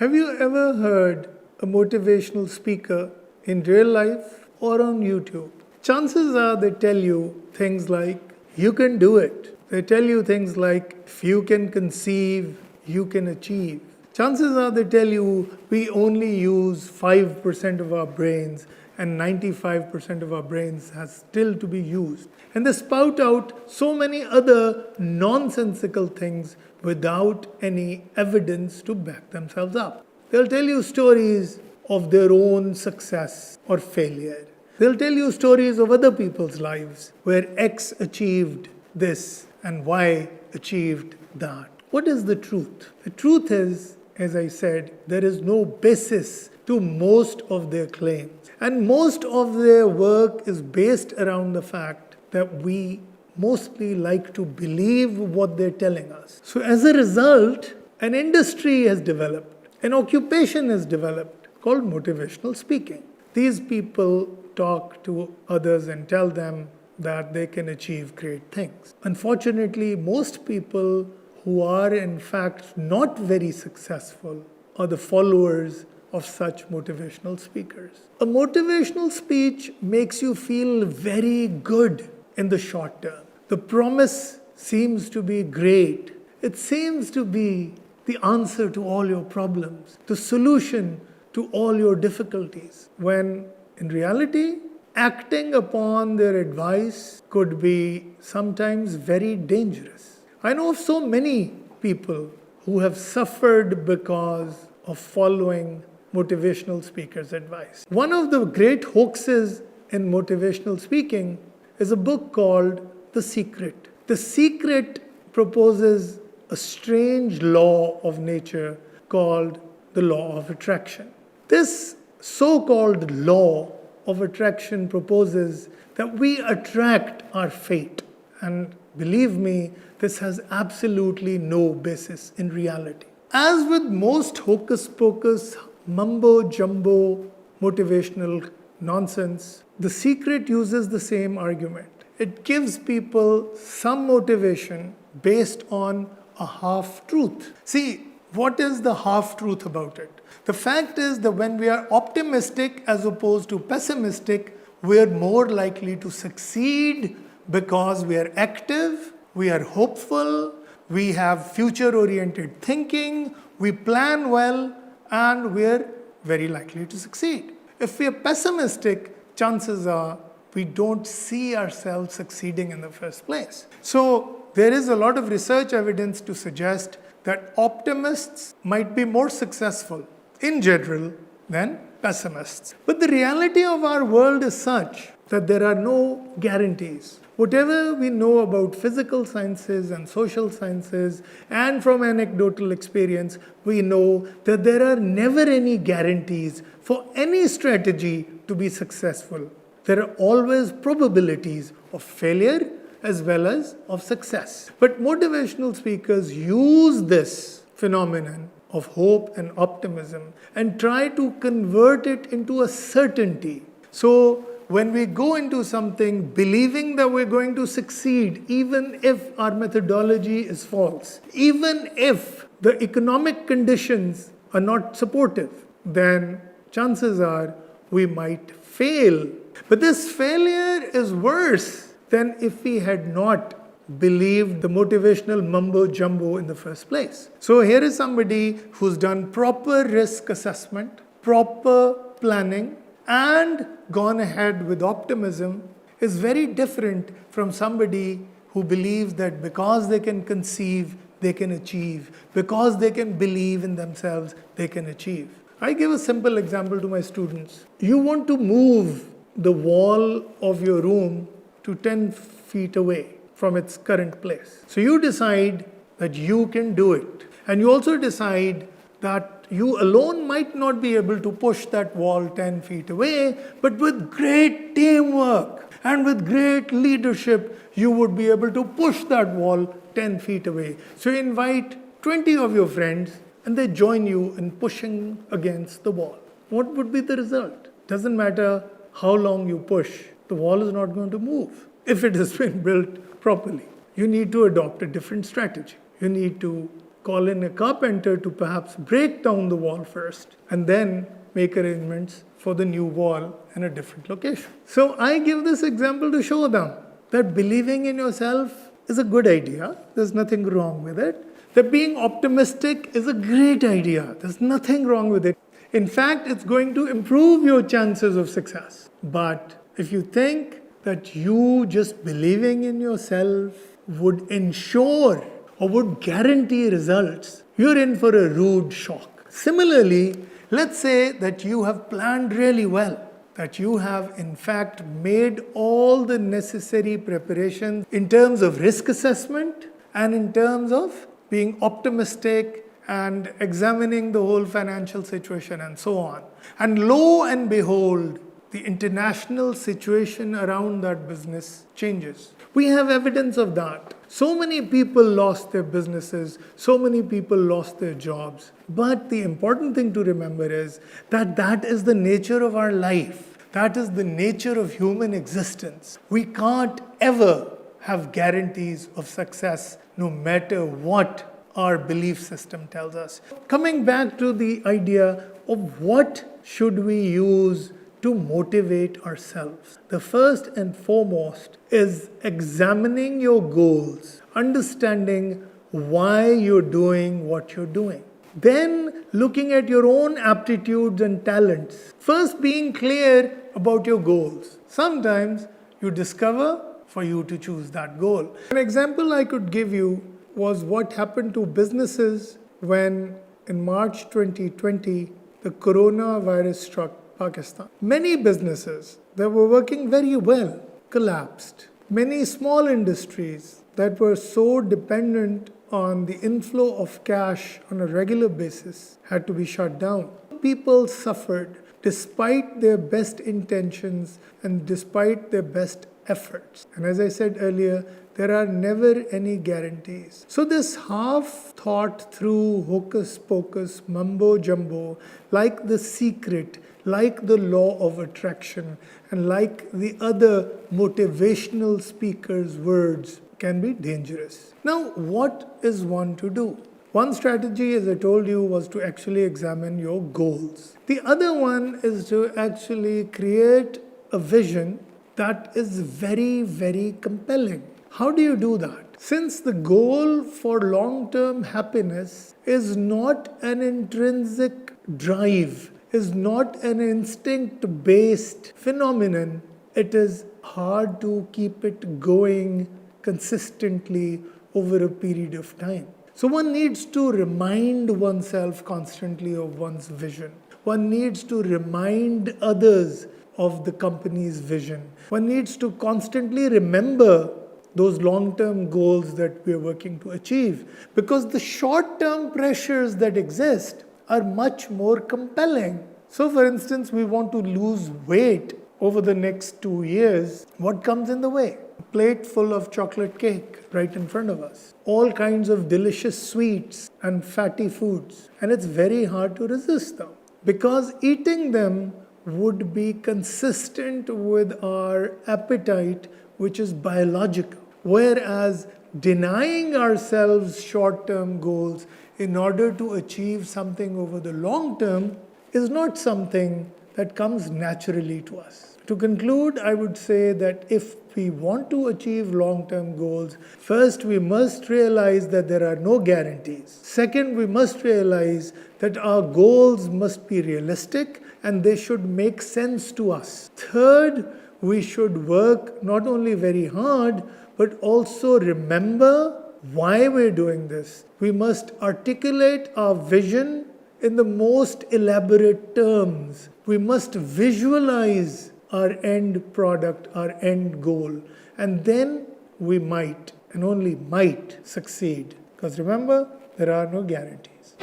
Have you ever heard a motivational speaker in real life or on YouTube? Chances are they tell you things like, you can do it. They tell you things like, if you can conceive, you can achieve. Chances are they tell you, we only use 5% of our brains and 95% of our brains has still to be used. And they spout out so many other nonsensical things without any evidence to back themselves up. They'll tell you stories of their own success or failure. They'll tell you stories of other people's lives where X achieved this and Y achieved that. What is the truth? The truth is, as I said, there is no basis to most of their claims. And most of their work is based around the fact that we mostly like to believe what they're telling us. So as a result, an industry has developed, an occupation has developed called motivational speaking. These people talk to others and tell them that they can achieve great things. Unfortunately, most people who are in fact not very successful are the followers of such motivational speakers. A motivational speech makes you feel very good in the short term. The promise seems to be great. It seems to be the answer to all your problems, the solution to all your difficulties, when in reality, acting upon their advice could be sometimes very dangerous. I know of so many people who have suffered because of following motivational speakers' advice. One of the great hoaxes in motivational speaking is a book called The Secret. The Secret proposes a strange law of nature called the law of attraction. This so-called law of attraction proposes that we attract our fate. And believe me, this has absolutely no basis in reality. As with most hocus-pocus, mumbo-jumbo motivational nonsense, The Secret uses the same argument. It gives people some motivation based on a half-truth. See, what is the half-truth about it? The fact is that when we are optimistic as opposed to pessimistic, we are more likely to succeed because we are active, we are hopeful, we have future-oriented thinking, we plan well, and we are very likely to succeed. If we are pessimistic, chances are we don't see ourselves succeeding in the first place. So there is a lot of research evidence to suggest that optimists might be more successful in general than pessimists. But the reality of our world is such that there are no guarantees. Whatever we know about physical sciences and social sciences and from anecdotal experience, we know that there are never any guarantees for any strategy to be successful. There are always probabilities of failure as well as of success. But motivational speakers use this phenomenon of hope and optimism and try to convert it into a certainty. So when we go into something believing that we're going to succeed, even if our methodology is false, even if the economic conditions are not supportive, then chances are we might fail. But this failure is worse than if we had not believed the motivational mumbo-jumbo in the first place. So here is somebody who's done proper risk assessment, proper planning, and gone ahead with optimism is very different from somebody who believes that because they can conceive, they can achieve. Because they can believe in themselves, they can achieve. I give a simple example to my students. You want to move the wall of your room to 10 feet away from its current place. So you decide that you can do it. And you also decide that you alone might not be able to push that wall 10 feet away, but with great teamwork and with great leadership, you would be able to push that wall 10 feet away. So you invite 20 of your friends and they join you in pushing against the wall. What would be the result? Doesn't matter how long you push, the wall is not going to move if it has been built properly. You need to adopt a different strategy. You need to call in a carpenter to perhaps break down the wall first and then make arrangements for the new wall in a different location. So I give this example to show them that believing in yourself is a good idea. There's nothing wrong with it. That being optimistic is a great idea. There's nothing wrong with it. In fact, it's going to improve your chances of success. But if you think that you just believing in yourself would ensure or would guarantee results, you're in for a rude shock. Similarly, let's say that you have planned really well, that you have in fact made all the necessary preparations in terms of risk assessment and in terms of being optimistic and examining the whole financial situation and so on. And lo and behold, the international situation around that business changes. We have evidence of that. So many people lost their businesses, so many people lost their jobs. But the important thing to remember is that that is the nature of our life. That is the nature of human existence. We can't ever have guarantees of success no matter what our belief system tells us. Coming back to the idea of what should we use to motivate ourselves. The first and foremost is examining your goals, understanding why you're doing what you're doing. Then looking at your own aptitudes and talents. First being clear about your goals. Sometimes you discover for you to choose that goal. An example I could give you was what happened to businesses when in March 2020 the coronavirus struck Pakistan. Many businesses that were working very well collapsed. Many small industries that were so dependent on the inflow of cash on a regular basis had to be shut down. People suffered despite their best intentions and despite their best efforts. And as I said earlier, there are never any guarantees. So this half thought through hocus pocus mumbo jumbo, like The Secret, like the law of attraction, and like the other motivational speakers' words, can be dangerous. Now, what is one to do? One strategy, as I told you, was to actually examine your goals. The other one is to actually create a vision that is very, very compelling. How do you do that? Since the goal for long-term happiness is not an intrinsic drive, is not an instinct-based phenomenon, it is hard to keep it going consistently over a period of time. So one needs to remind oneself constantly of one's vision. One needs to remind others of the company's vision. One needs to constantly remember those long-term goals that we are working to achieve, because the short-term pressures that exist are much more compelling. So for instance, we want to lose weight over the next 2 years. What comes in the way? A plate full of chocolate cake right in front of us. All kinds of delicious sweets and fatty foods. And it's very hard to resist them, because eating them would be consistent with our appetite, which is biological. Whereas denying ourselves short-term goals in order to achieve something over the long term is not something that comes naturally to us. To conclude, I would say that if we want to achieve long-term goals, first we must realize that there are no guarantees. Second, we must realize that our goals must be realistic and they should make sense to us. Third, we should work not only very hard, but also remember why we're doing this. We must articulate our vision in the most elaborate terms. We must visualize our end product, our end goal, and then we might, and only might, succeed. Because remember, there are no guarantees.